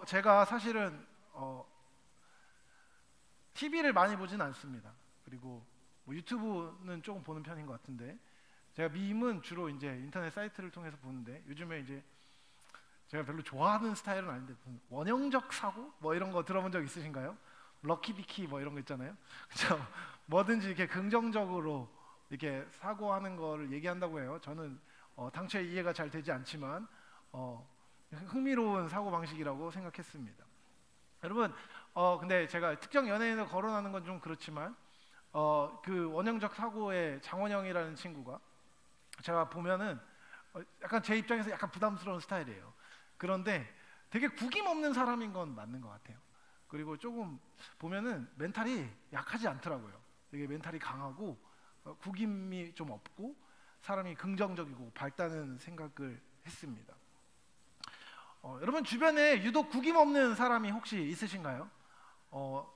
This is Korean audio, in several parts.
제가 사실은 TV를 많이 보진 않습니다. 그리고 뭐 유튜브는 조금 보는 편인 것 같은데, 제가 밈은 주로 이제 인터넷 사이트를 통해서 보는데, 요즘에 이제 제가 별로 좋아하는 스타일은 아닌데 원형적 사고 뭐 이런 거 들어본 적 있으신가요? 럭키비키 뭐 이런 거 있잖아요. 그죠? 뭐든지 이렇게 긍정적으로 이렇게 사고하는 거를 얘기한다고 해요. 저는 당초에 이해가 잘 되지 않지만 흥미로운 사고 방식이라고 생각했습니다. 여러분, 근데 제가 특정 연예인을 거론하는 건 좀 그렇지만 그 원형적 사고의 장원영이라는 친구가 제가 보면은 약간 제 입장에서 약간 부담스러운 스타일이에요. 그런데 되게 구김없는 사람인 건 맞는 것 같아요. 그리고 조금 보면은 멘탈이 약하지 않더라고요. 되게 멘탈이 강하고 구김이 좀 없고 사람이 긍정적이고 밝다는 생각을 했습니다. 여러분 주변에 유독 구김없는 사람이 혹시 있으신가요?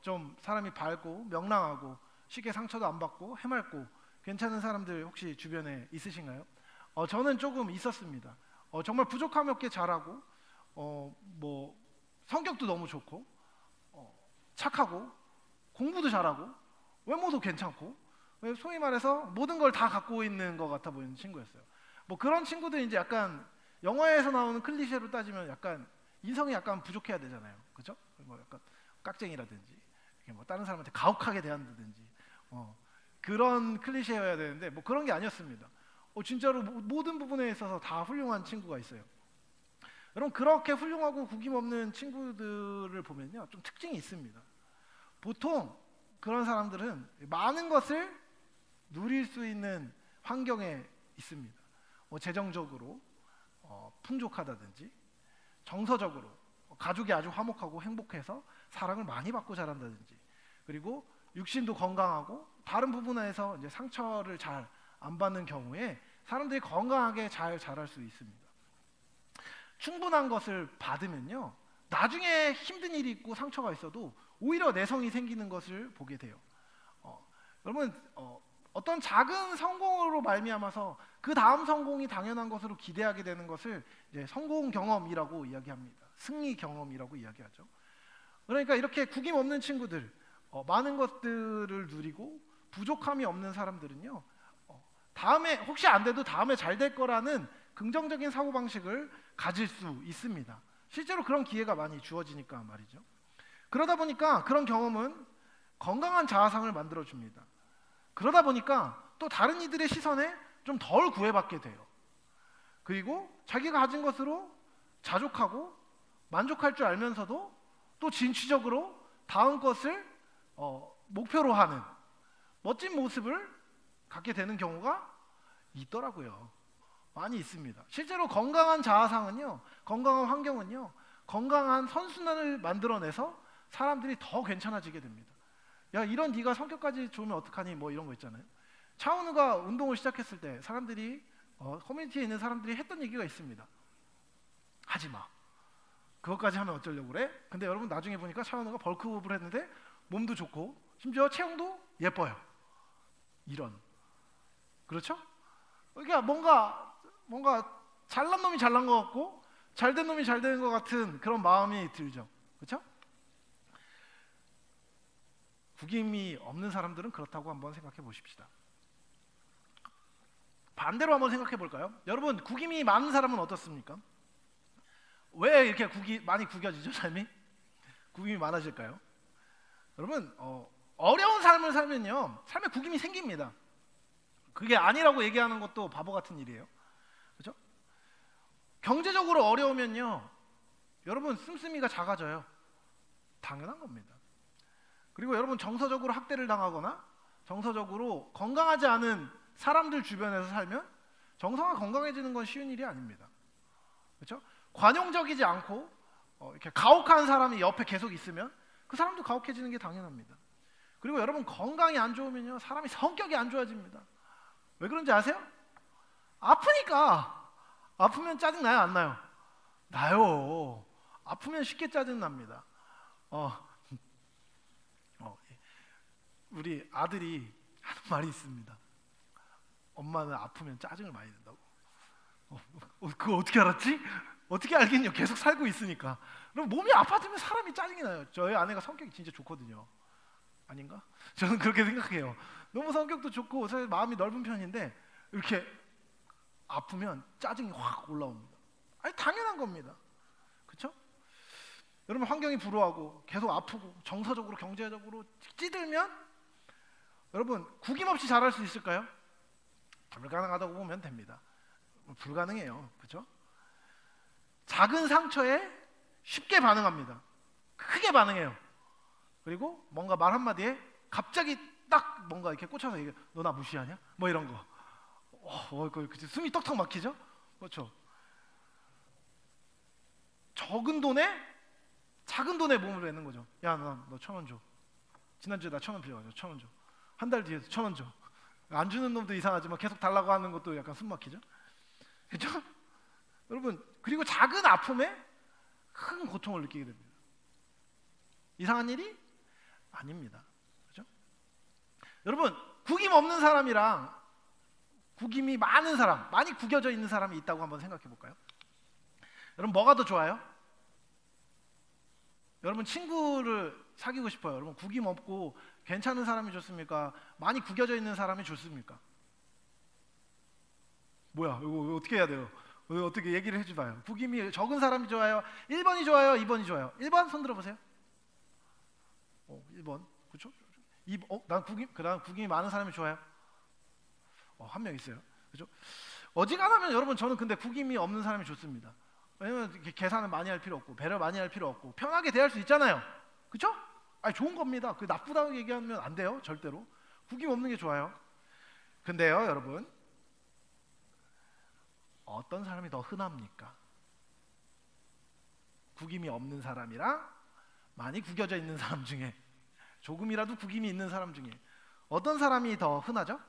좀 사람이 밝고 명랑하고 쉽게 상처도 안 받고 해맑고 괜찮은 사람들 혹시 주변에 있으신가요? 저는 조금 있었습니다. 정말 부족함이 없게 잘하고 뭐 성격도 너무 좋고 착하고 공부도 잘하고 외모도 괜찮고 소위 말해서 모든 걸 다 갖고 있는 것 같아 보이는 친구였어요. 뭐 그런 친구들이 이제 약간 영화에서 나오는 클리셰로 따지면 약간 인성이 약간 부족해야 되잖아요. 그죠? 뭐 약간 깍쟁이라든지 뭐 다른 사람한테 가혹하게 대한다든지 그런 클리셰여야 되는데 뭐 그런 게 아니었습니다. 진짜로 모든 부분에 있어서 다 훌륭한 친구가 있어요. 여러분 그렇게 훌륭하고 구김없는 친구들을 보면요 좀 특징이 있습니다. 보통 그런 사람들은 많은 것을 누릴 수 있는 환경에 있습니다. 재정적으로 풍족하다든지 정서적으로 가족이 아주 화목하고 행복해서 사랑을 많이 받고 자란다든지, 그리고 육신도 건강하고 다른 부분에서 이제 상처를 잘 안 받는 경우에 사람들이 건강하게 잘 자랄 수 있습니다. 충분한 것을 받으면요 나중에 힘든 일이 있고 상처가 있어도 오히려 내성이 생기는 것을 보게 돼요. 여러분 어떤 작은 성공으로 말미암아서 그 다음 성공이 당연한 것으로 기대하게 되는 것을 이제 성공 경험이라고 이야기합니다. 승리 경험이라고 이야기하죠. 그러니까 이렇게 구김없는 친구들, 많은 것들을 누리고 부족함이 없는 사람들은요 다음에 혹시 안 돼도 다음에 잘 될 거라는 긍정적인 사고방식을 가질 수 있습니다. 실제로 그런 기회가 많이 주어지니까 말이죠. 그러다 보니까 그런 경험은 건강한 자아상을 만들어줍니다. 그러다 보니까 또 다른 이들의 시선에 좀 덜 구애받게 돼요. 그리고 자기가 가진 것으로 자족하고 만족할 줄 알면서도 또 진취적으로 다음 것을 목표로 하는 멋진 모습을 갖게 되는 경우가 있더라고요. 많이 있습니다. 실제로 건강한 자아상은요, 건강한 환경은요, 건강한 선순환을 만들어내서 사람들이 더 괜찮아지게 됩니다. 야, 이런 네가 성격까지 좋으면 어떡하니? 뭐 이런 거 있잖아요. 차은우가 운동을 시작했을 때 사람들이 커뮤니티에 있는 사람들이 했던 얘기가 있습니다. 하지 마. 그것까지 하면 어쩌려고 그래? 근데 여러분 나중에 보니까 차은우가 벌크업을 했는데 몸도 좋고 심지어 체형도 예뻐요. 이런. 그렇죠? 그러니까 뭔가 잘난 놈이 잘난 것 같고 잘된 놈이 잘 되는 것 같은 그런 마음이 들죠. 그렇죠? 구김이 없는 사람들은 그렇다고 한번 생각해 보십시다. 반대로 한번 생각해 볼까요? 여러분 구김이 많은 사람은 어떻습니까? 왜 이렇게 많이 구겨지죠? 삶이? 구김이 많아질까요? 여러분 어려운 삶을 살면요 삶에 구김이 생깁니다. 그게 아니라고 얘기하는 것도 바보 같은 일이에요. 그렇죠? 경제적으로 어려우면요 여러분 씀씀이가 작아져요. 당연한 겁니다. 그리고 여러분 정서적으로 학대를 당하거나 정서적으로 건강하지 않은 사람들 주변에서 살면 정서가 건강해지는 건 쉬운 일이 아닙니다. 그렇죠? 관용적이지 않고 이렇게 가혹한 사람이 옆에 계속 있으면 그 사람도 가혹해지는 게 당연합니다. 그리고 여러분 건강이 안 좋으면요 사람이 성격이 안 좋아집니다. 왜 그런지 아세요? 아프니까. 아프면 짜증 나요, 안 나요? 나요. 아프면 쉽게 짜증 납니다. 우리 아들이 하는 말이 있습니다. 엄마는 아프면 짜증을 많이 낸다고. 그거 어떻게 알았지? 어떻게 알겠냐? 계속 살고 있으니까. 그럼 몸이 아파지면 사람이 짜증이 나요. 저희 아내가 성격이 진짜 좋거든요. 아닌가? 저는 그렇게 생각해요. 너무 성격도 좋고 사실 마음이 넓은 편인데 이렇게 아프면 짜증이 확 올라옵니다. 아니 당연한 겁니다. 그렇죠? 여러분 환경이 불우하고 계속 아프고 정서적으로 경제적으로 찌들면 여러분 구김없이 잘할 수 있을까요? 불가능하다고 보면 됩니다. 불가능해요. 그렇죠? 작은 상처에 쉽게 반응합니다. 크게 반응해요. 그리고 뭔가 말 한마디에 갑자기 딱 뭔가 이렇게 꽂혀서 이게 너 나 무시하냐? 뭐 이런 거. 숨이 떡떡 막히죠? 그렇죠? 작은 돈에 몸을 내는 거죠. 야, 너 1,000원 줘. 지난주에 나 1,000원 빌려가지고 1,000원 줘. 한 달 뒤에 1,000원 줘. 안 주는 놈도 이상하지만 계속 달라고 하는 것도 약간 숨 막히죠? 그렇죠? 여러분, 그리고 작은 아픔에 큰 고통을 느끼게 됩니다. 이상한 일이 아닙니다. 그렇죠? 여러분, 구김 없는 사람이랑 구김이 많은 사람, 많이 구겨져 있는 사람이 있다고 한번 생각해 볼까요? 여러분, 뭐가 더 좋아요? 여러분, 친구를 사귀고 싶어요. 여러분, 구김 없고 괜찮은 사람이 좋습니까? 많이 구겨져 있는 사람이 좋습니까? 뭐야, 이거 어떻게 해야 돼요? 어떻게 얘기를 해줘봐요. 구김이 적은 사람이 좋아요? 1번이 좋아요? 2번이 좋아요? 1번 손 들어보세요. 1번. 그렇죠? 난 구김이 많은 사람이 좋아요? 한 명 있어요. 그렇죠? 어지간하면 여러분 저는 근데 구김이 없는 사람이 좋습니다. 왜냐면 계산을 많이 할 필요 없고 배려 많이 할 필요 없고 편하게 대할 수 있잖아요. 그렇죠? 아니 좋은 겁니다. 그 나쁘다고 얘기하면 안 돼요. 절대로. 구김 없는 게 좋아요. 근데요, 여러분. 어떤 사람이 더 흔합니까? 구김이 없는 사람이랑 많이 구겨져 있는 사람 중에 조금이라도 구김이 있는 사람 중에 어떤 사람이 더 흔하죠?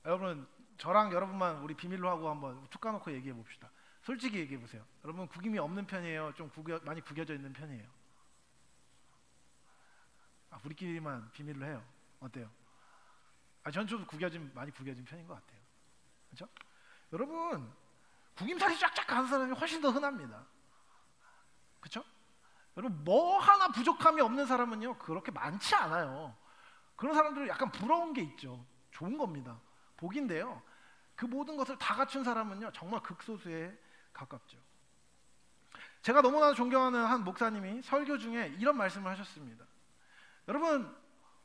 여러분 저랑 여러분만 우리 비밀로 하고 한번 툭 까놓고 얘기해 봅시다. 솔직히 얘기해 보세요. 여러분 구김이 없는 편이에요? 좀 많이 구겨져 있는 편이에요? 우리끼리만 비밀로 해요. 어때요? 전 좀 많이 구겨진 편인 것 같아요. 그렇죠? 여러분 구김살이 쫙쫙 가는 사람이 훨씬 더 흔합니다. 그렇죠? 여러분 뭐 하나 부족함이 없는 사람은요 그렇게 많지 않아요. 그런 사람들은 약간 부러운 게 있죠. 좋은 겁니다. 복인데요. 그 모든 것을 다 갖춘 사람은요 정말 극소수에 가깝죠. 제가 너무나 존경하는 한 목사님이 설교 중에 이런 말씀을 하셨습니다. 여러분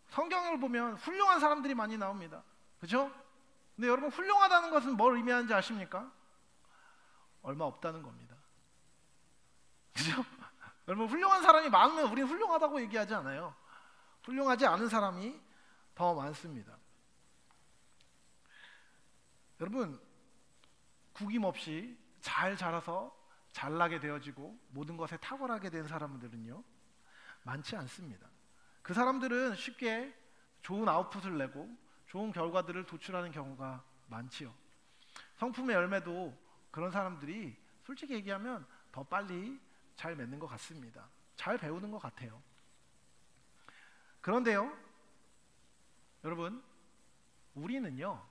성경을 보면 훌륭한 사람들이 많이 나옵니다. 그렇죠? 근데 여러분 훌륭하다는 것은 뭘 의미하는지 아십니까? 얼마 없다는 겁니다. 그렇죠? 여러분 훌륭한 사람이 많으면 우리는 훌륭하다고 얘기하지 않아요. 훌륭하지 않은 사람이 더 많습니다. 여러분 구김없이 잘 자라서 잘나게 되어지고 모든 것에 탁월하게 된 사람들은요 많지 않습니다. 그 사람들은 쉽게 좋은 아웃풋을 내고 좋은 결과들을 도출하는 경우가 많지요. 성품의 열매도 그런 사람들이 솔직히 얘기하면 더 빨리 잘 맺는 것 같습니다. 잘 배우는 것 같아요. 그런데요 여러분 우리는요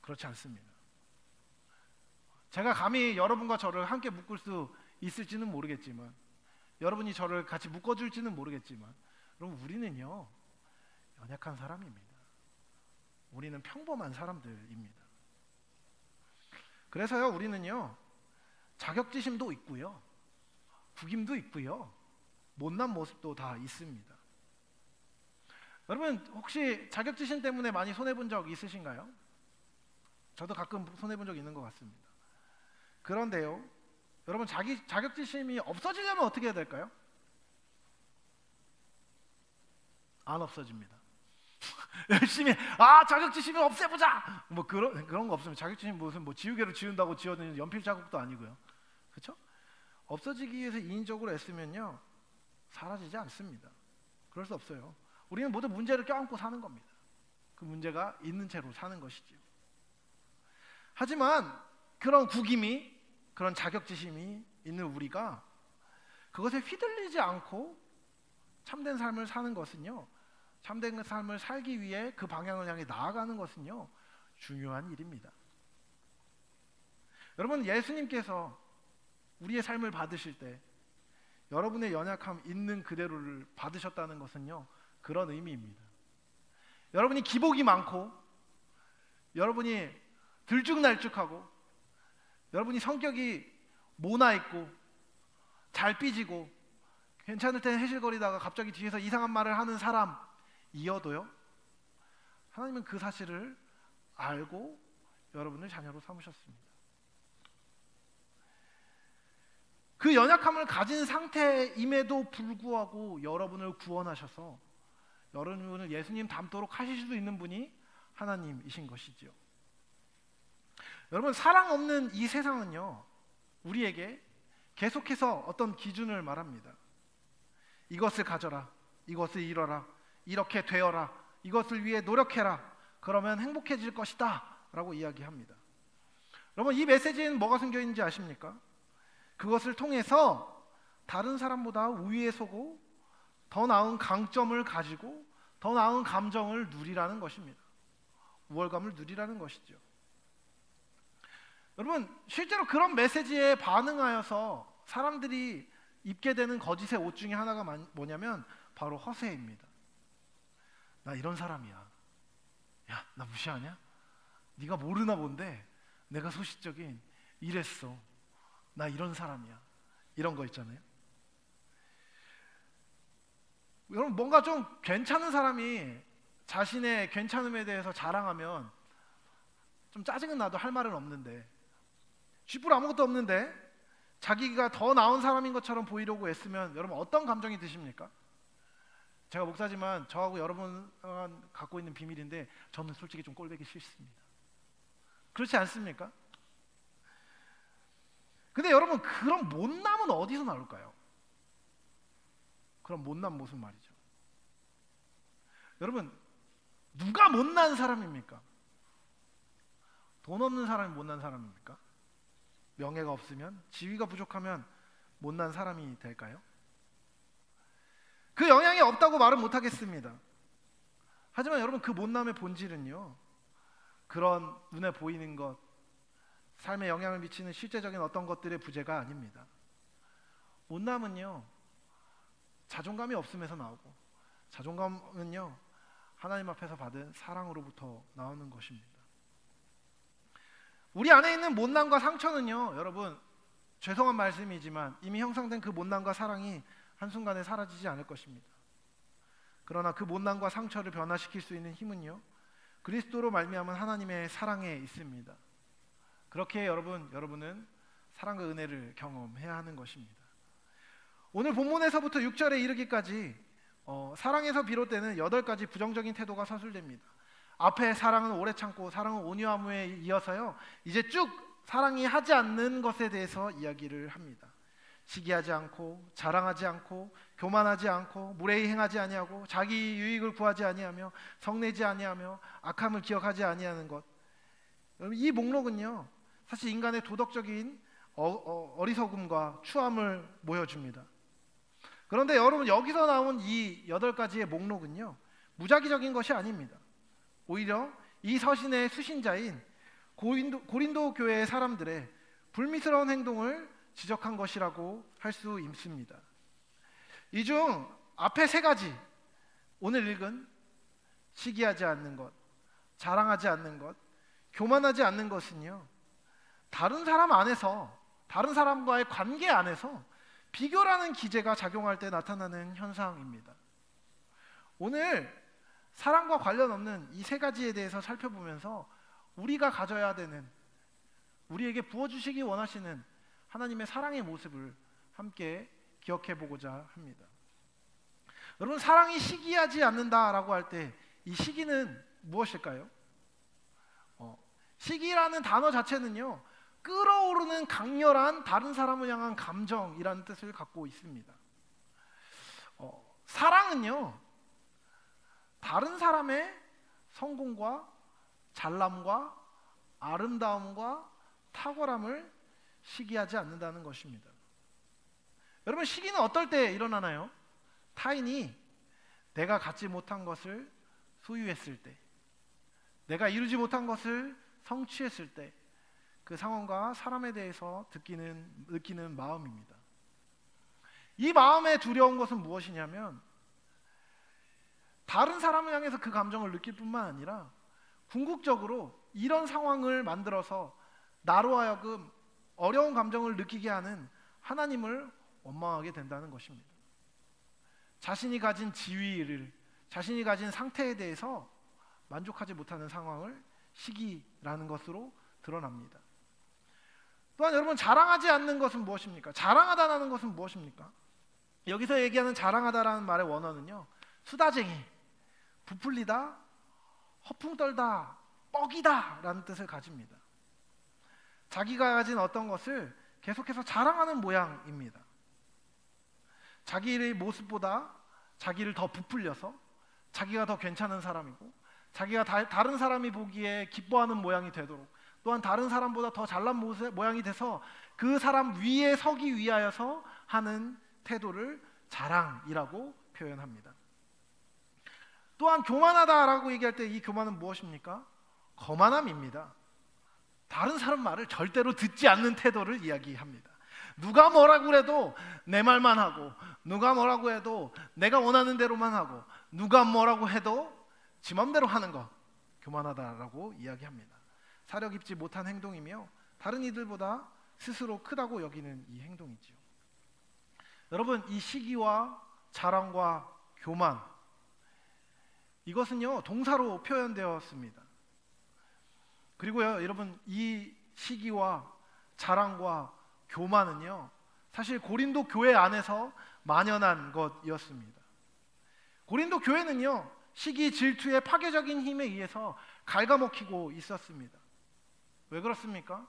그렇지 않습니다. 제가 감히 여러분과 저를 함께 묶을 수 있을지는 모르겠지만 여러분이 저를 같이 묶어줄지는 모르겠지만 여러분 우리는요 연약한 사람입니다. 우리는 평범한 사람들입니다. 그래서요 우리는요 자격지심도 있고요 구김도 있고요 못난 모습도 다 있습니다. 여러분 혹시 자격지심 때문에 많이 손해본 적 있으신가요? 저도 가끔 손해본 적 있는 것 같습니다. 그런데요 여러분 자격지심이 없어지려면 어떻게 해야 될까요? 안 없어집니다. 열심히 자격지심을 없애보자 뭐 그런 거 없습니다. 자격지심 무슨 뭐 지우개로 지운다고 지워진 연필 자국도 아니고요. 그렇죠? 없어지기 위해서 인위적으로 애쓰면요 사라지지 않습니다. 그럴 수 없어요. 우리는 모두 문제를 껴안고 사는 겁니다. 그 문제가 있는 채로 사는 것이죠. 하지만 그런 구김이 그런 자격지심이 있는 우리가 그것에 휘둘리지 않고 참된 삶을 사는 것은요 참된 삶을 살기 위해 그 방향을 향해 나아가는 것은요 중요한 일입니다. 여러분, 예수님께서 우리의 삶을 받으실 때 여러분의 연약함 있는 그대로를 받으셨다는 것은요, 그런 의미입니다. 여러분이 기복이 많고, 여러분이 들쭉날쭉하고, 여러분이 성격이 모나있고 잘 삐지고 괜찮을 때는 해실거리다가 갑자기 뒤에서 이상한 말을 하는 사람이어도요, 하나님은 그 사실을 알고 여러분을 자녀로 삼으셨습니다. 그 연약함을 가진 상태임에도 불구하고 여러분을 구원하셔서 여러분을 예수님 닮도록 하실 수 있는 분이 하나님이신 것이지요. 여러분, 사랑 없는 이 세상은요, 우리에게 계속해서 어떤 기준을 말합니다. 이것을 가져라, 이것을 이뤄라, 이렇게 되어라, 이것을 위해 노력해라, 그러면 행복해질 것이다 라고 이야기합니다. 여러분, 이 메시지에는 뭐가 숨겨 있는지 아십니까? 그것을 통해서 다른 사람보다 우위에 서고 더 나은 강점을 가지고 더 나은 감정을 누리라는 것입니다. 우월감을 누리라는 것이죠. 여러분, 실제로 그런 메시지에 반응하여서 사람들이 입게 되는 거짓의 옷 중에 하나가 뭐냐면 바로 허세입니다. 나 이런 사람이야. 야, 나 무시하냐? 네가 모르나 본데 내가 소시적인 이랬어. 나 이런 사람이야. 이런 거 있잖아요. 여러분, 뭔가 좀 괜찮은 사람이 자신의 괜찮음에 대해서 자랑하면 좀 짜증은 나도 할 말은 없는데, 쥐뿔 아무것도 없는데 자기가 더 나은 사람인 것처럼 보이려고 애쓰면 여러분 어떤 감정이 드십니까? 제가 목사지만 저하고 여러분 갖고 있는 비밀인데 저는 솔직히 좀 꼴보기 싫습니다. 그렇지 않습니까? 근데 여러분, 그런 못남은 어디서 나올까요? 그런 못남 모습 말이죠. 여러분, 누가 못난 사람입니까? 돈 없는 사람이 못난 사람입니까? 명예가 없으면, 지위가 부족하면 못난 사람이 될까요? 그 영향이 없다고 말은 못하겠습니다. 하지만 여러분, 그 못남의 본질은요, 그런 눈에 보이는 것, 삶에 영향을 미치는 실제적인 어떤 것들의 부재가 아닙니다. 못남은요, 자존감이 없음에서 나오고, 자존감은요, 하나님 앞에서 받은 사랑으로부터 나오는 것입니다. 우리 안에 있는 못남과 상처는요, 여러분, 죄송한 말씀이지만 이미 형성된 그 못남과 사랑이 한순간에 사라지지 않을 것입니다. 그러나 그 못남과 상처를 변화시킬 수 있는 힘은요, 그리스도로 말미암은 하나님의 사랑에 있습니다. 그렇게 여러분은 사랑과 은혜를 경험해야 하는 것입니다. 오늘 본문에서부터 6절에 이르기까지 사랑에서 비롯되는 8가지 부정적인 태도가 서술됩니다. 앞에 사랑은 오래 참고 사랑은 온유함에 이어서요, 이제 쭉 사랑이 하지 않는 것에 대해서 이야기를 합니다. 시기하지 않고 자랑하지 않고 교만하지 않고 무례히 행하지 아니하고 자기 유익을 구하지 아니하며 성내지 아니하며 악함을 기억하지 아니하는 것. 이 목록은요, 사실 인간의 도덕적인 어리석음과 추함을 보여줍니다. 그런데 여러분, 여기서 나온 이 8가지의 목록은요, 무작위적인 것이 아닙니다. 오히려 이 서신의 수신자인 고린도 교회의 사람들의 불미스러운 행동을 지적한 것이라고 할 수 있습니다. 이 중 앞에 3가지, 오늘 읽은 시기하지 않는 것, 자랑하지 않는 것, 교만하지 않는 것은요, 다른 사람 안에서, 다른 사람과의 관계 안에서 비교라는 기제가 작용할 때 나타나는 현상입니다. 오늘 사랑과 관련 없는 이 3가지에 대해서 살펴보면서 우리가 가져야 되는, 우리에게 부어주시기 원하시는 하나님의 사랑의 모습을 함께 기억해 보고자 합니다. 여러분, 사랑이 시기하지 않는다라고 할 때 이 시기는 무엇일까요? 시기라는 단어 자체는요, 끓어오르는 강렬한 다른 사람을 향한 감정이라는 뜻을 갖고 있습니다. 사랑은요, 다른 사람의 성공과 잘남과 아름다움과 탁월함을 시기하지 않는다는 것입니다. 여러분, 시기는 어떨 때 일어나나요? 타인이 내가 갖지 못한 것을 소유했을 때, 내가 이루지 못한 것을 성취했을 때, 그 상황과 사람에 대해서 느끼는 마음입니다. 이 마음의 두려운 것은 무엇이냐면 다른 사람을 향해서 그 감정을 느낄 뿐만 아니라 궁극적으로 이런 상황을 만들어서 나로 하여금 어려운 감정을 느끼게 하는 하나님을 원망하게 된다는 것입니다. 자신이 가진 지위를, 자신이 가진 상태에 대해서 만족하지 못하는 상황을 시기라는 것으로 드러납니다. 또한 여러분, 자랑하지 않는 것은 무엇입니까? 자랑하다라는 것은 무엇입니까? 여기서 얘기하는 자랑하다라는 말의 원어는요, 수다쟁이, 부풀리다, 허풍 떨다, 뻑이다 라는 뜻을 가집니다. 자기가 가진 어떤 것을 계속해서 자랑하는 모양입니다. 자기의 모습보다 자기를 더 부풀려서 자기가 더 괜찮은 사람이고 자기가 다른 사람이 보기에 기뻐하는 모양이 되도록, 또한 다른 사람보다 더 잘난 모양이 돼서 그 사람 위에 서기 위하여서 하는 태도를 자랑이라고 표현합니다. 또한 교만하다라고 얘기할 때 이 교만은 무엇입니까? 거만함입니다. 다른 사람 말을 절대로 듣지 않는 태도를 이야기합니다. 누가 뭐라고 해도 내 말만 하고, 누가 뭐라고 해도 내가 원하는 대로만 하고, 누가 뭐라고 해도 지 맘대로 하는 것, 교만하다라고 이야기합니다. 사려 깊지 못한 행동이며 다른 이들보다 스스로 크다고 여기는 이 행동이지요. 여러분, 이 시기와 자랑과 교만, 이것은요 동사로 표현되었습니다. 그리고요 여러분, 이 시기와 자랑과 교만은요 사실 고린도 교회 안에서 만연한 것이었습니다. 고린도 교회는요 시기, 질투의 파괴적인 힘에 의해서 갉아먹히고 있었습니다. 왜 그렇습니까?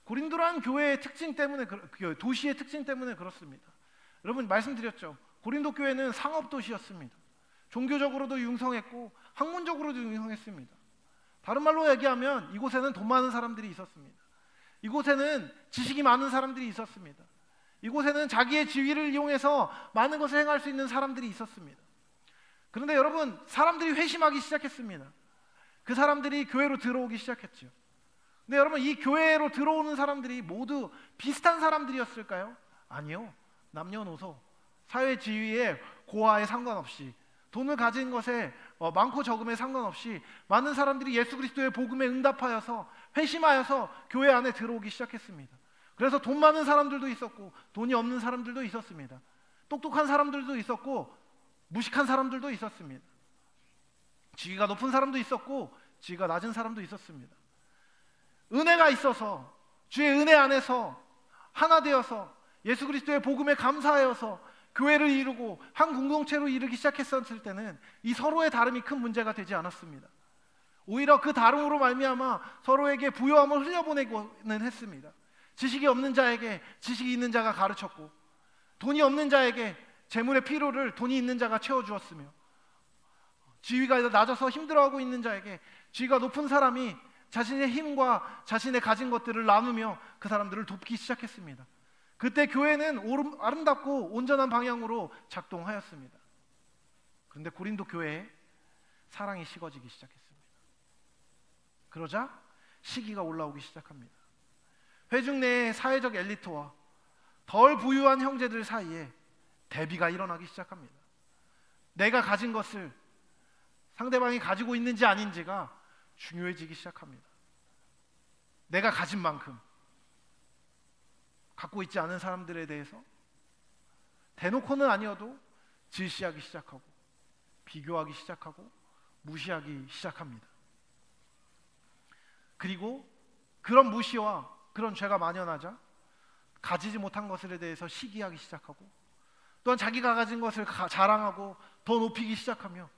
고린도라는 교회의 특징 때문에, 도시의 특징 때문에 그렇습니다. 여러분, 말씀드렸죠. 고린도 교회는 상업 도시였습니다. 종교적으로도 융성했고 학문적으로도 융성했습니다. 다른 말로 얘기하면 이곳에는 돈 많은 사람들이 있었습니다. 이곳에는 지식이 많은 사람들이 있었습니다. 이곳에는 자기의 지위를 이용해서 많은 것을 행할 수 있는 사람들이 있었습니다. 그런데 여러분, 사람들이 회심하기 시작했습니다. 그 사람들이 교회로 들어오기 시작했죠. 근데 여러분, 이 교회로 들어오는 사람들이 모두 비슷한 사람들이었을까요? 아니요. 남녀노소, 사회 지위에 고하에 상관없이, 돈을 가진 것에 많고 적음에 상관없이 많은 사람들이 예수 그리스도의 복음에 응답하여서 회심하여서 교회 안에 들어오기 시작했습니다. 그래서 돈 많은 사람들도 있었고 돈이 없는 사람들도 있었습니다. 똑똑한 사람들도 있었고 무식한 사람들도 있었습니다. 지위가 높은 사람도 있었고 지위가 낮은 사람도 있었습니다. 은혜가 있어서 주의 은혜 안에서 하나 되어서 예수 그리스도의 복음에 감사하여서 교회를 이루고 한 공동체로 이루기 시작했었을 때는 이 서로의 다름이 큰 문제가 되지 않았습니다. 오히려 그 다름으로 말미암아 서로에게 부요함을 흘려보내고는 했습니다. 지식이 없는 자에게 지식이 있는 자가 가르쳤고, 돈이 없는 자에게 재물의 필요를 돈이 있는 자가 채워주었으며, 지위가 낮아서 힘들어하고 있는 자에게 지위가 높은 사람이 자신의 힘과 자신의 가진 것들을 나누며 그 사람들을 돕기 시작했습니다. 그때 교회는 아름답고 온전한 방향으로 작동하였습니다. 그런데 고린도 교회에 사랑이 식어지기 시작했습니다. 그러자 시기가 올라오기 시작합니다. 회중 내의 사회적 엘리트와 덜 부유한 형제들 사이에 대비가 일어나기 시작합니다. 내가 가진 것을 상대방이 가지고 있는지 아닌지가 중요해지기 시작합니다. 내가 가진 만큼 갖고 있지 않은 사람들에 대해서 대놓고는 아니어도 질시하기 시작하고 비교하기 시작하고 무시하기 시작합니다. 그리고 그런 무시와 그런 죄가 만연하자 가지지 못한 것에 대해서 시기하기 시작하고, 또한 자기가 가진 것을 자랑하고 더 높이기 시작하며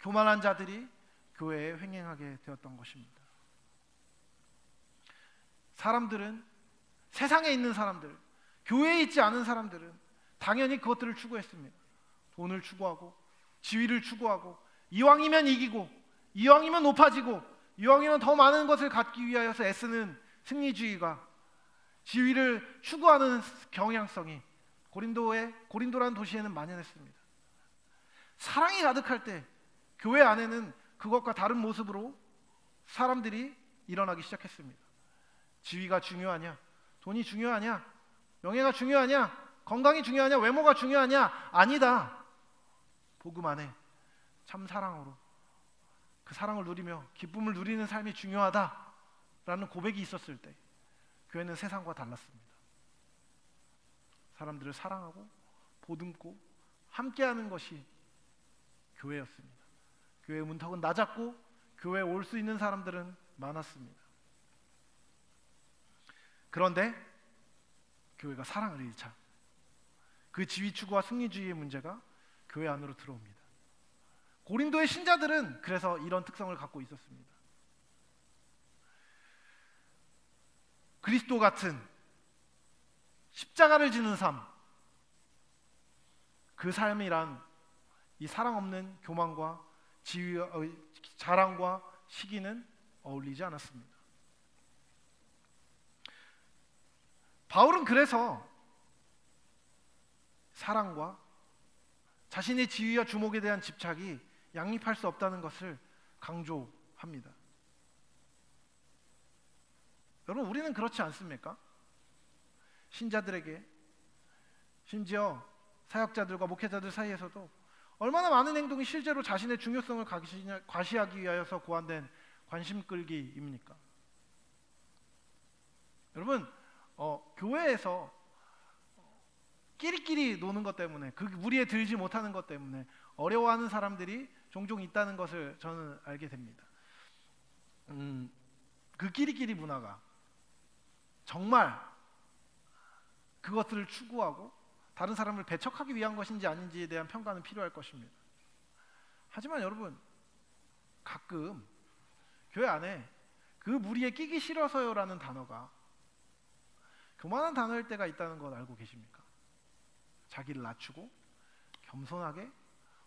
교만한 자들이 교회에 횡행하게 되었던 것입니다. 사람들은, 세상에 있는 사람들, 교회에 있지 않은 사람들은 당연히 그것들을 추구했습니다. 돈을 추구하고 지위를 추구하고, 이왕이면 이기고 이왕이면 높아지고 이왕이면 더 많은 것을 갖기 위하여서 애쓰는 승리주의가, 지위를 추구하는 경향성이 고린도라는 도시에는 만연했습니다. 사랑이 가득할 때 교회 안에는 그것과 다른 모습으로 사람들이 일어나기 시작했습니다. 지위가 중요하냐? 돈이 중요하냐? 명예가 중요하냐? 건강이 중요하냐? 외모가 중요하냐? 아니다. 복음 안에 참 사랑으로 그 사랑을 누리며 기쁨을 누리는 삶이 중요하다라는 고백이 있었을 때 교회는 세상과 달랐습니다. 사람들을 사랑하고 보듬고 함께하는 것이 교회였습니다. 교회의 문턱은 낮았고 교회에 올 수 있는 사람들은 많았습니다. 그런데 교회가 사랑을 잃자 그 지위 추구와 승리주의의 문제가 교회 안으로 들어옵니다. 고린도의 신자들은 그래서 이런 특성을 갖고 있었습니다. 그리스도 같은 십자가를 지는 삶, 그 삶이란 이 사랑 없는 교만과 지위와 자랑과 시기는 어울리지 않았습니다. 바울은 그래서 사랑과 자신의 지위와 주목에 대한 집착이 양립할 수 없다는 것을 강조합니다. 여러분, 우리는 그렇지 않습니까? 신자들에게, 심지어 사역자들과 목회자들 사이에서도 얼마나 많은 행동이 실제로 자신의 중요성을 과시하기 위하여서 고안된 관심 끌기입니까? 여러분, 교회에서 끼리끼리 노는 것 때문에, 그 무리에 들지 못하는 것 때문에 어려워하는 사람들이 종종 있다는 것을 저는 알게 됩니다. 그 끼리끼리 문화가 정말 그것들을 추구하고 다른 사람을 배척하기 위한 것인지 아닌지에 대한 평가는 필요할 것입니다. 하지만 여러분, 가끔 교회 안에 그 무리에 끼기 싫어서요라는 단어가 교만한 단어일 때가 있다는 걸 알고 계십니까? 자기를 낮추고 겸손하게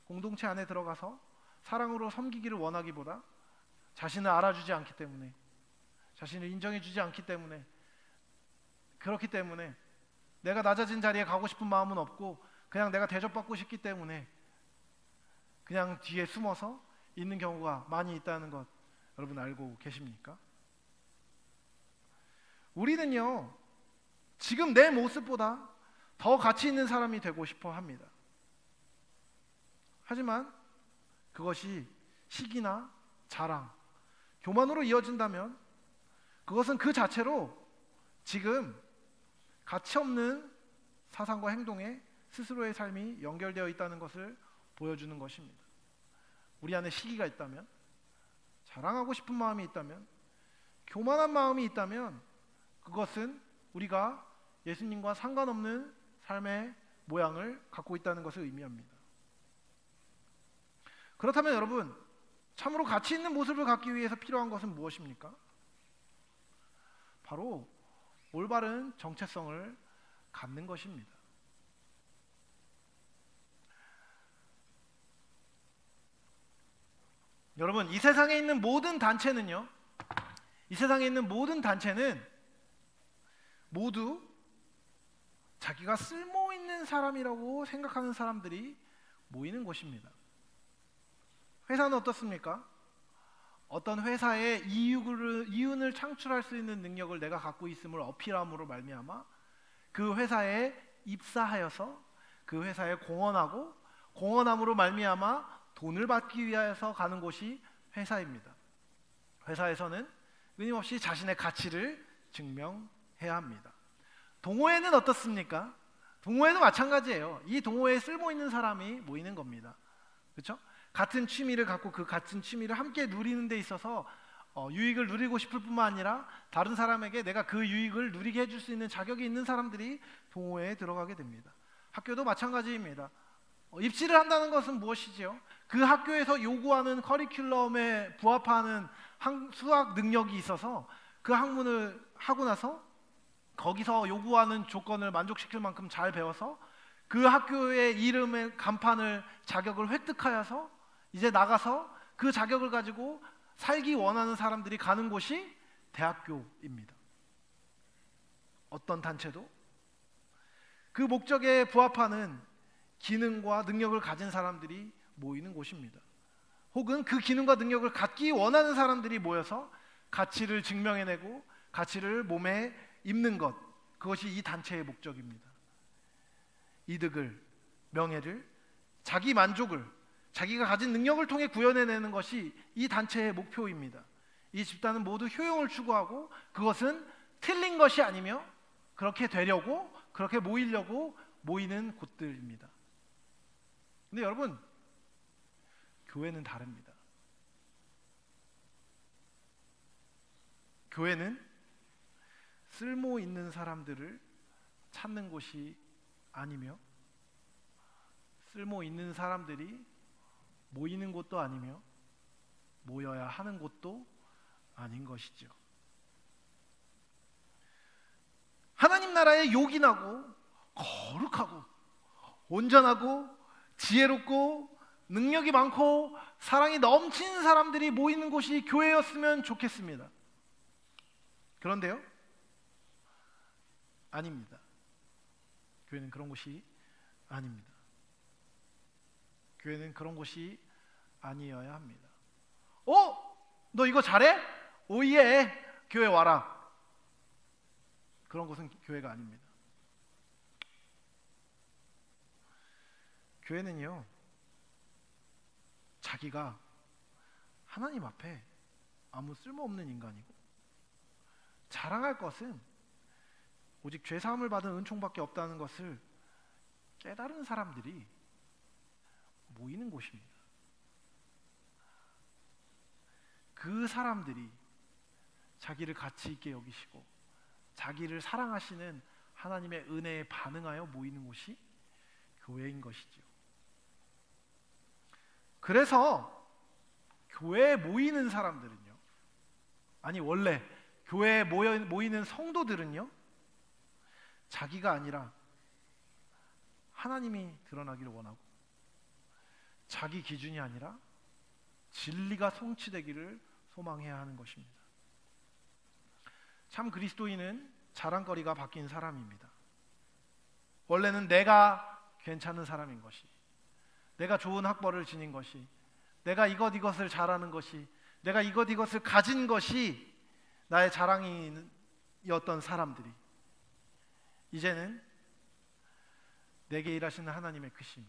공동체 안에 들어가서 사랑으로 섬기기를 원하기보다 자신을 알아주지 않기 때문에, 자신을 인정해주지 않기 때문에, 그렇기 때문에 내가 낮아진 자리에 가고 싶은 마음은 없고 그냥 내가 대접받고 싶기 때문에 그냥 뒤에 숨어서 있는 경우가 많이 있다는 것 여러분 알고 계십니까? 우리는요, 지금 내 모습보다 더 가치 있는 사람이 되고 싶어 합니다. 하지만 그것이 시기나 자랑, 교만으로 이어진다면 그것은 그 자체로 지금 가치 없는 사상과 행동에 스스로의 삶이 연결되어 있다는 것을 보여주는 것입니다. 우리 안에 시기가 있다면, 자랑하고 싶은 마음이 있다면, 교만한 마음이 있다면 그것은 우리가 예수님과 상관없는 삶의 모양을 갖고 있다는 것을 의미합니다. 그렇다면 여러분, 참으로 가치 있는 모습을 갖기 위해서 필요한 것은 무엇입니까? 바로 올바른 정체성을 갖는 것입니다. 여러분, 이 세상에 있는 모든 단체는요, 이 세상에 있는 모든 단체는 모두 자기가 쓸모 있는 사람이라고 생각하는 사람들이 모이는 곳입니다. 회사는 어떻습니까? 어떤 회사의 이윤을 창출할 수 있는 능력을 내가 갖고 있음을 어필함으로 말미암아 그 회사에 입사하여서 그 회사에 공헌하고, 공헌함으로 말미암아 돈을 받기 위해서 가는 곳이 회사입니다. 회사에서는 끊임없이 자신의 가치를 증명해야 합니다. 동호회는 어떻습니까? 동호회도 마찬가지예요. 이 동호회에 쓸모 있는 사람이 모이는 겁니다. 그렇죠? 같은 취미를 갖고 그 같은 취미를 함께 누리는 데 있어서 유익을 누리고 싶을 뿐만 아니라 다른 사람에게 내가 그 유익을 누리게 해줄 수 있는 자격이 있는 사람들이 동호회에 들어가게 됩니다. 학교도 마찬가지입니다. 입시를 한다는 것은 무엇이지요? 그 학교에서 요구하는 커리큘럼에 부합하는 수학 능력이 있어서 그 학문을 하고 나서 거기서 요구하는 조건을 만족시킬 만큼 잘 배워서 그 학교의 이름의 간판을, 자격을 획득하여서 이제 나가서 그 자격을 가지고 살기 원하는 사람들이 가는 곳이 대학교입니다. 어떤 단체도 그 목적에 부합하는 기능과 능력을 가진 사람들이 모이는 곳입니다. 혹은 그 기능과 능력을 갖기 원하는 사람들이 모여서 가치를 증명해내고 가치를 몸에 입는 것, 그것이 이 단체의 목적입니다. 이득을, 명예를, 자기 만족을, 자기가 가진 능력을 통해 구현해내는 것이 이 단체의 목표입니다. 이 집단은 모두 효용을 추구하고 그것은 틀린 것이 아니며 그렇게 되려고, 그렇게 모이려고 모이는 곳들입니다. 근데 여러분, 교회는 다릅니다. 교회는 쓸모 있는 사람들을 찾는 곳이 아니며 쓸모 있는 사람들이 모이는 곳도 아니며 모여야 하는 곳도 아닌 것이죠. 하나님 나라에 요긴하고 거룩하고 온전하고 지혜롭고 능력이 많고 사랑이 넘치는 사람들이 모이는 곳이 교회였으면 좋겠습니다. 그런데요, 아닙니다. 교회는 그런 곳이 아닙니다. 교회는 그런 곳이 아니어야 합니다. 너 이거 잘해? 오예, 교회 와라. 그런 곳은 교회가 아닙니다. 교회는요, 자기가 하나님 앞에 아무 쓸모없는 인간이고 자랑할 것은 오직 죄사함을 받은 은총밖에 없다는 것을 깨달은 사람들이 모이는 곳입니다. 그 사람들이 자기를 가치 있게 여기시고 자기를 사랑하시는 하나님의 은혜에 반응하여 모이는 곳이 교회인 것이죠. 그래서 교회에 모이는 사람들은요, 아니 원래 교회에 모이는 성도들은요, 자기가 아니라 하나님이 드러나기를 원하고 자기 기준이 아니라 진리가 성취되기를 소망해야 하는 것입니다. 참 그리스도인은 자랑거리가 바뀐 사람입니다. 원래는 내가 괜찮은 사람인 것이, 내가 좋은 학벌을 지닌 것이, 내가 이것을 잘하는 것이, 내가 이것을 가진 것이 나의 자랑이었던 사람들이 이제는 내게 일하시는 하나님의 크심이,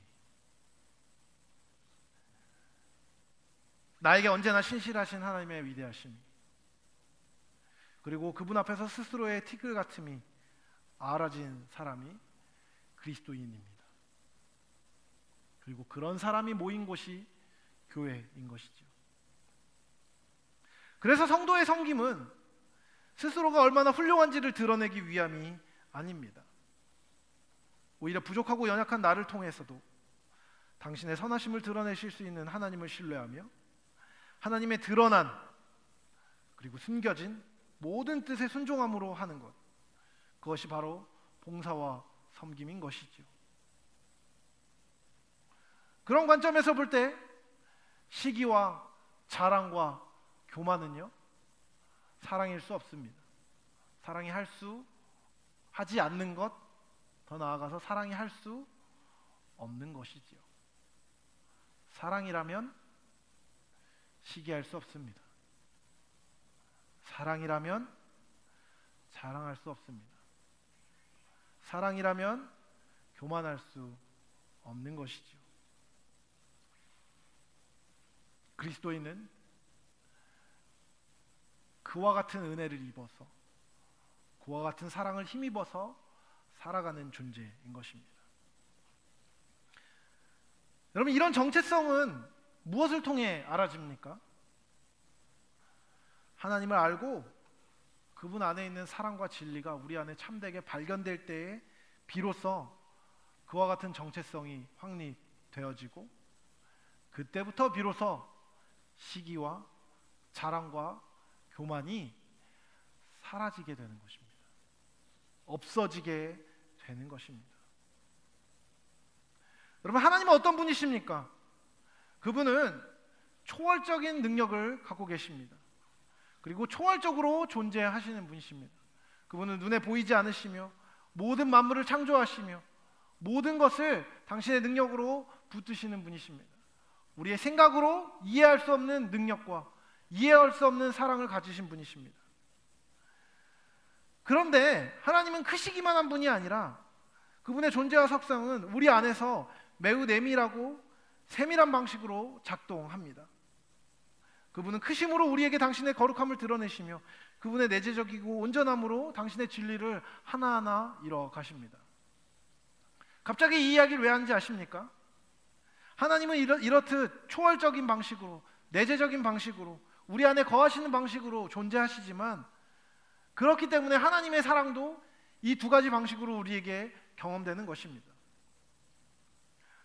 나에게 언제나 신실하신 하나님의 위대하심, 그리고 그분 앞에서 스스로의 티끌 같음이 알아진 사람이 그리스도인입니다. 그리고 그런 사람이 모인 곳이 교회인 것이죠. 그래서 성도의 섬김은 스스로가 얼마나 훌륭한지를 드러내기 위함이 아닙니다. 오히려 부족하고 연약한 나를 통해서도 당신의 선하심을 드러내실 수 있는 하나님을 신뢰하며 하나님의 드러난 그리고 숨겨진 모든 뜻에 순종함으로 하는 것, 그것이 바로 봉사와 섬김인 것이죠. 그런 관점에서 볼 때 시기와 자랑과 교만은요, 사랑일 수 없습니다. 사랑이 하지 않는 것, 더 나아가서 사랑이 할 수 없는 것이지요. 사랑이라면 시기할 수 없습니다. 사랑이라면 자랑할 수 없습니다. 사랑이라면 교만할 수 없는 것이죠. 그리스도인은 그와 같은 은혜를 입어서, 그와 같은 사랑을 힘입어서 살아가는 존재인 것입니다. 여러분, 이런 정체성은 무엇을 통해 알아집니까? 하나님을 알고 그분 안에 있는 사랑과 진리가 우리 안에 참되게 발견될 때에 비로소 그와 같은 정체성이 확립되어지고, 그때부터 비로소 시기와 자랑과 교만이 사라지게 되는 것입니다. 없어지게 되는 것입니다. 여러분, 하나님은 어떤 분이십니까? 그분은 초월적인 능력을 갖고 계십니다. 그리고 초월적으로 존재하시는 분이십니다. 그분은 눈에 보이지 않으시며 모든 만물을 창조하시며 모든 것을 당신의 능력으로 붙드시는 분이십니다. 우리의 생각으로 이해할 수 없는 능력과 이해할 수 없는 사랑을 가지신 분이십니다. 그런데 하나님은 크시기만 한 분이 아니라 그분의 존재와 속성은 우리 안에서 매우 내밀하고 세밀한 방식으로 작동합니다. 그분은 크심으로 우리에게 당신의 거룩함을 드러내시며 그분의 내재적이고 온전함으로 당신의 진리를 하나하나 이뤄 가십니다. 갑자기 이 이야기를 왜 하는지 아십니까? 하나님은 이렇듯 초월적인 방식으로, 내재적인 방식으로, 우리 안에 거하시는 방식으로 존재하시지만, 그렇기 때문에 하나님의 사랑도 이 두 가지 방식으로 우리에게 경험되는 것입니다.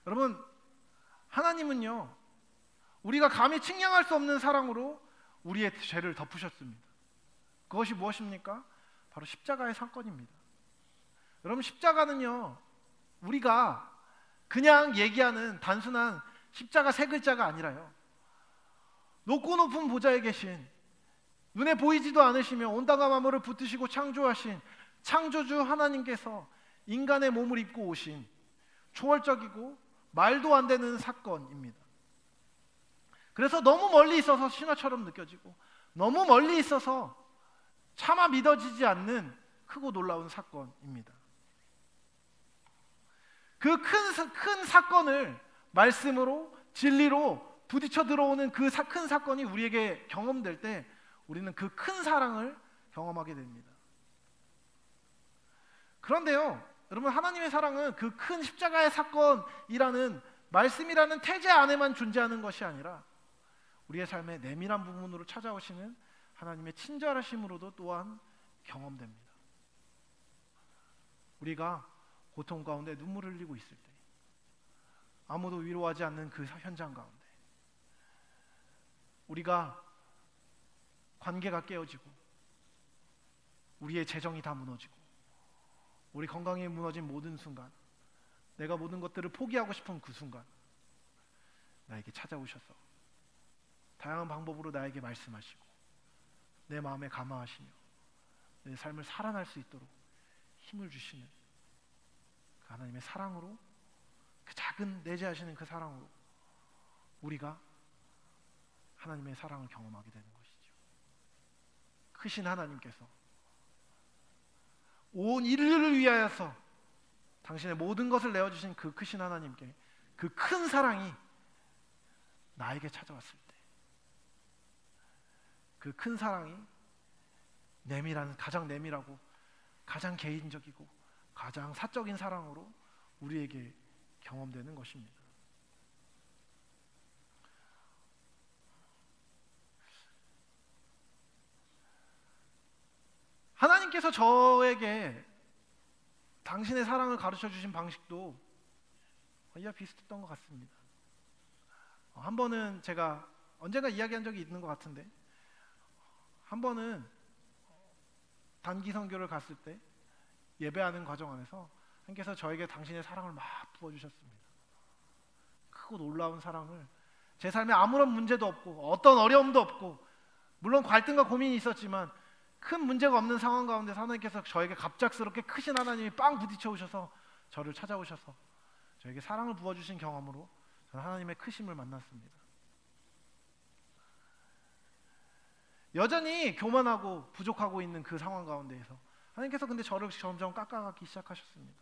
여러분, 하나님은요, 우리가 감히 측량할 수 없는 사랑으로 우리의 죄를 덮으셨습니다. 그것이 무엇입니까? 바로 십자가의 사건입니다. 여러분, 십자가는요, 우리가 그냥 얘기하는 단순한 십자가 세 글자가 아니라요, 높고 높은 보좌에 계신, 눈에 보이지도 않으시며 온 땅과 만물을 붙드시고 창조하신 창조주 하나님께서 인간의 몸을 입고 오신 초월적이고 말도 안 되는 사건입니다. 그래서 너무 멀리 있어서 신화처럼 느껴지고, 너무 멀리 있어서 차마 믿어지지 않는 크고 놀라운 사건입니다. 그 큰 사건을 말씀으로, 진리로 부딪혀 들어오는 그 큰 사건이 우리에게 경험될 때 우리는 그 큰 사랑을 경험하게 됩니다. 그런데요, 여러분, 하나님의 사랑은 그 큰 십자가의 사건이라는 말씀이라는 태제 안에만 존재하는 것이 아니라 우리의 삶의 내밀한 부분으로 찾아오시는 하나님의 친절하심으로도 또한 경험됩니다. 우리가 고통 가운데 눈물을 흘리고 있을 때, 아무도 위로하지 않는 그 현장 가운데, 우리가 관계가 깨어지고 우리의 재정이 다 무너지고 우리 건강이 무너진 모든 순간, 내가 모든 것들을 포기하고 싶은 그 순간 나에게 찾아오셔서 다양한 방법으로 나에게 말씀하시고 내 마음에 감화하시며 내 삶을 살아날 수 있도록 힘을 주시는 그 하나님의 사랑으로, 그 작은 내재하시는 그 사랑으로 우리가 하나님의 사랑을 경험하게 되는 것이죠. 크신 하나님께서 온 인류를 위하여서 당신의 모든 것을 내어주신 그 크신 하나님께 그 큰 사랑이 나에게 찾아왔을 때, 그 큰 사랑이 가장 내밀하고 가장 개인적이고 가장 사적인 사랑으로 우리에게 경험되는 것입니다. 하나님께서 저에게 당신의 사랑을 가르쳐 주신 방식도 이와 비슷했던 것 같습니다. 한 번은 제가 언젠가 이야기한 적이 있는 것 같은데, 한 번은 단기 선교를 갔을 때 예배하는 과정 안에서 하나님께서 저에게 당신의 사랑을 막 부어주셨습니다. 크고 놀라운 사랑을, 제 삶에 아무런 문제도 없고 어떤 어려움도 없고 물론 갈등과 고민이 있었지만 큰 문제가 없는 상황 가운데 하나님께서 저에게 갑작스럽게 크신 하나님이 빵 부딪혀 오셔서 저를 찾아오셔서 저에게 사랑을 부어주신 경험으로 저는 하나님의 크심을 만났습니다. 여전히 교만하고 부족하고 있는 그 상황 가운데에서 하나님께서 근데 저를 점점 깎아가기 시작하셨습니다.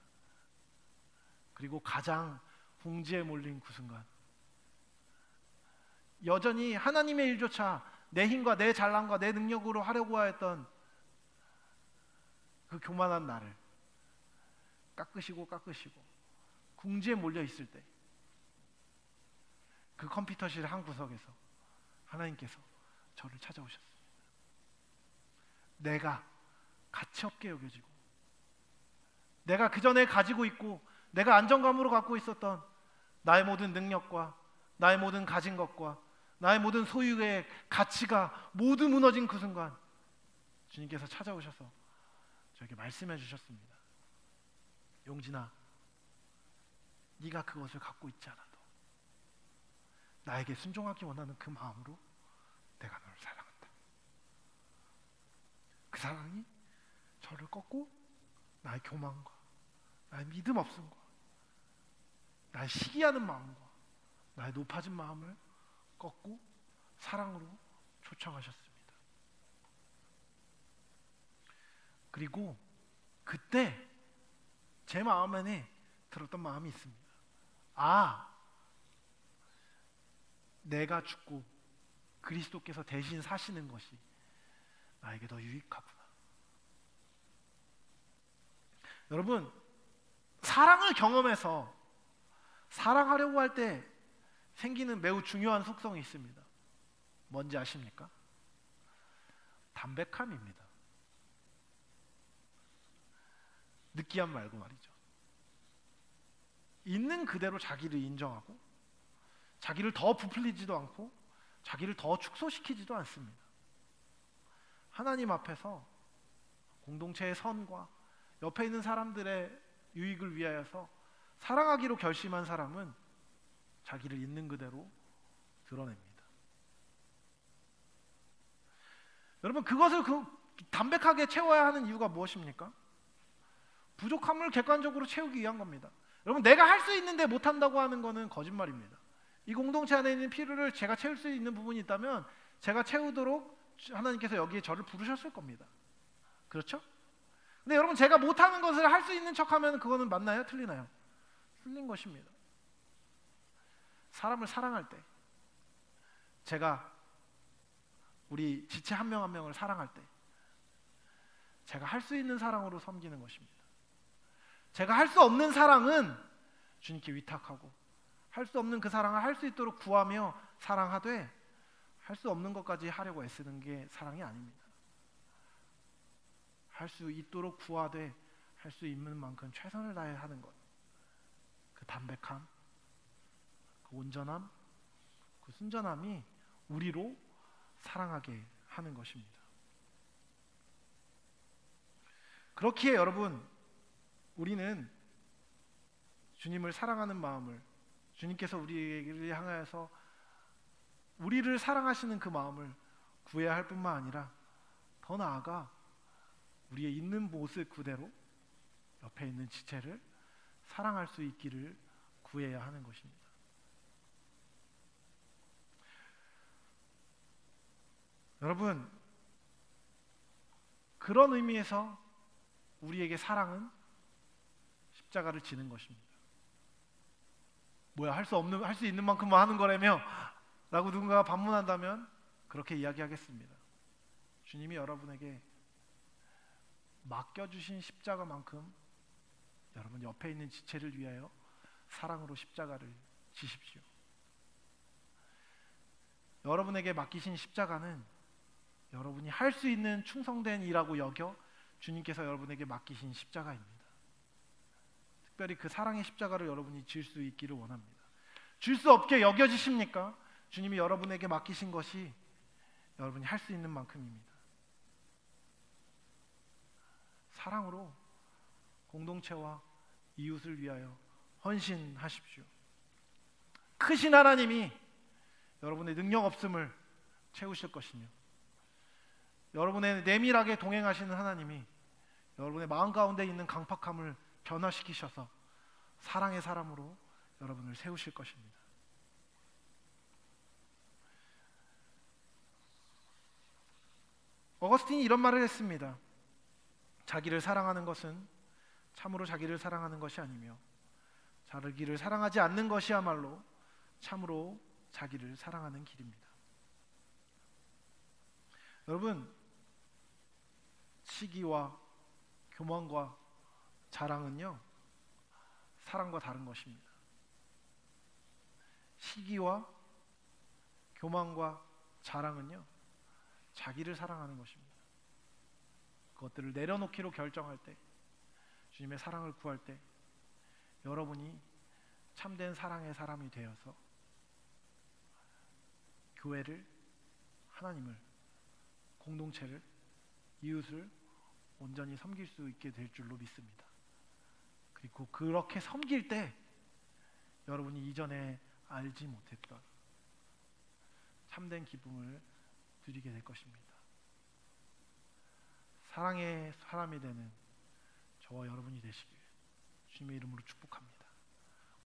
그리고 가장 궁지에 몰린 그 순간, 여전히 하나님의 일조차 내 힘과 내 잘남과 내 능력으로 하려고 하였던 그 교만한 나를 깎으시고 궁지에 몰려 있을 때, 그 컴퓨터실 한 구석에서 하나님께서 저를 찾아오셨습니다. 내가 가치없게 여겨지고, 내가 그전에 가지고 있고 내가 안정감으로 갖고 있었던 나의 모든 능력과 나의 모든 가진 것과 나의 모든 소유의 가치가 모두 무너진 그 순간 주님께서 찾아오셔서 저에게 말씀해 주셨습니다. 용진아, 네가 그것을 갖고 있지 않아도 나에게 순종하기 원하는 그 마음으로 내가 너를 사랑한다. 그 사랑이 저를 꺾고 나의 교만과 나의 믿음 없음과 나의 시기하는 마음과 나의 높아진 마음을 꺾고 사랑으로 초청하셨습니다. 그리고 그때 제 마음 안에 들었던 마음이 있습니다. 아, 내가 죽고 그리스도께서 대신 사시는 것이 나에게 더 유익하구나. 여러분, 사랑을 경험해서 사랑하려고 할 때 생기는 매우 중요한 속성이 있습니다. 뭔지 아십니까? 담백함입니다. 느끼함 말고 말이죠. 있는 그대로 자기를 인정하고 자기를 더 부풀리지도 않고 자기를 더 축소시키지도 않습니다. 하나님 앞에서 공동체의 선과 옆에 있는 사람들의 유익을 위하여서 사랑하기로 결심한 사람은 자기를 있는 그대로 드러냅니다. 여러분, 그것을 담백하게 채워야 하는 이유가 무엇입니까? 부족함을 객관적으로 채우기 위한 겁니다. 여러분, 내가 할 수 있는데 못한다고 하는 것은 거짓말입니다. 이 공동체 안에 있는 필요를 제가 채울 수 있는 부분이 있다면 제가 채우도록 하나님께서 여기에 저를 부르셨을 겁니다. 그렇죠? 근데 여러분, 제가 못하는 것을 할 수 있는 척하면 그거는 맞나요? 틀리나요? 틀린 것입니다. 사람을 사랑할 때, 제가 우리 지체 한 명 한 명을 사랑할 때 제가 할 수 있는 사랑으로 섬기는 것입니다. 제가 할 수 없는 사랑은 주님께 위탁하고 할 수 없는 그 사랑을 할 수 있도록 구하며 사랑하되 할 수 없는 것까지 하려고 애쓰는 게 사랑이 아닙니다. 할 수 있도록 구하되 할 수 있는 만큼 최선을 다해 하는 것, 그 담백함, 그 온전함, 그 순전함이 우리로 사랑하게 하는 것입니다. 그렇기에 여러분, 우리는 주님을 사랑하는 마음을, 주님께서 우리를 향하여서 우리를 사랑하시는 그 마음을 구해야 할 뿐만 아니라 더 나아가 우리의 있는 모습 그대로 옆에 있는 지체를 사랑할 수 있기를 구해야 하는 것입니다. 여러분, 그런 의미에서 우리에게 사랑은 십자가를 지는 것입니다. 뭐야, 할 수 있는 만큼만 하는 거라며? 라고 누군가가 반문한다면 그렇게 이야기하겠습니다. 주님이 여러분에게 맡겨주신 십자가만큼 여러분 옆에 있는 지체를 위하여 사랑으로 십자가를 지십시오. 여러분에게 맡기신 십자가는 여러분이 할 수 있는 충성된 일이라고 여겨 주님께서 여러분에게 맡기신 십자가입니다. 특별히 그 사랑의 십자가를 여러분이 질 수 있기를 원합니다. 질 수 없게 여겨지십니까? 주님이 여러분에게 맡기신 것이 여러분이 할 수 있는 만큼입니다. 사랑으로 공동체와 이웃을 위하여 헌신하십시오. 크신 하나님이 여러분의 능력 없음을 채우실 것이며 여러분의 내밀하게 동행하시는 하나님이 여러분의 마음 가운데 있는 강팍함을 변화시키셔서 사랑의 사람으로 여러분을 세우실 것입니다. 어거스틴이 이런 말을 했습니다. 자기를 사랑하는 것은 참으로 자기를 사랑하는 것이 아니며 자기를 사랑하지 않는 것이야말로 참으로 자기를 사랑하는 길입니다. 여러분, 시기와 교만과 자랑은요, 사랑과 다른 것입니다. 시기와 교만과 자랑은요, 자기를 사랑하는 것입니다. 그것들을 내려놓기로 결정할 때, 주님의 사랑을 구할 때 여러분이 참된 사랑의 사람이 되어서 교회를, 하나님을, 공동체를, 이웃을 온전히 섬길 수 있게 될 줄로 믿습니다. 그리고 그렇게 섬길 때 여러분이 이전에 알지 못했던 참된 기쁨을 누리게 될 것입니다. 사랑의 사람이 되는 저와 여러분이 되시길 주님의 이름으로 축복합니다.